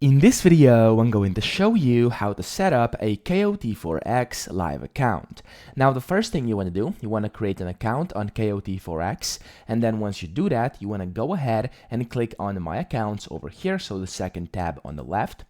In this video, I'm going to show you how to set up a KOT4X live account. Now, the first thing you want to do, you want to create an account on KOT4X, and then once you do that, you want to go ahead and click on My Accounts over here, so the second tab on the left.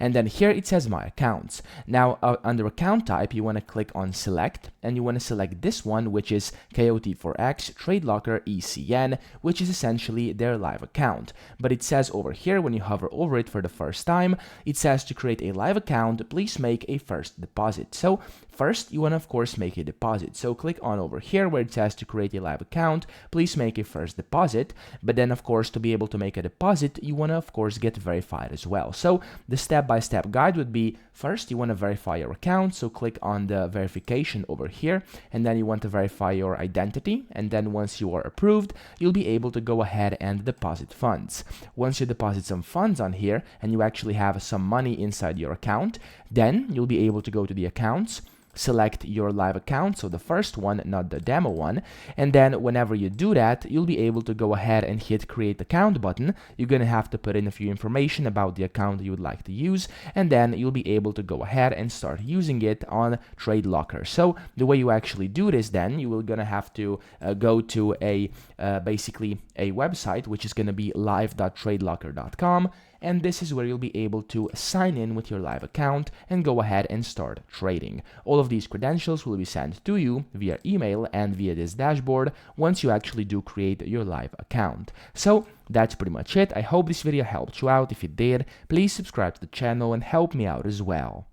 And then here it says My Accounts. Now, under account type, you want to click on Select, and you want to select this one, which is KOT4X Trade Locker ECN, which is essentially their live account. But it says over here, when you hover over it for the first time, it says to create a live account, please make a first deposit. So first, you want to, of course, make a deposit. So click on over here where it says to create a live account, please make a first deposit. But then, of course, to be able to make a deposit, you want to, of course, get verified as well. So the step-by-step guide would be, first, you want to verify your account. So click on the verification over here, and then you want to verify your identity. And then once you are approved, you'll be able to go ahead and deposit funds. Once you deposit some funds on here, and you actually have some money inside your account, then you'll be able to go to the accounts, select your live account, so the first one, not the demo one, and then whenever you do that, you'll be able to go ahead and hit create account button. You're going to have to put in a few information about the account you would like to use, and then you'll be able to go ahead and start using it on Trade Locker. So the way you actually do this, then you will gonna have to go to a basically a website, which is going to be live.tradelocker.com. And this is where you'll be able to sign in with your live account and go ahead and start trading. All of these credentials will be sent to you via email and via this dashboard once you actually do create your live account. So that's pretty much it. I hope this video helped you out. If it did, please subscribe to the channel and help me out as well.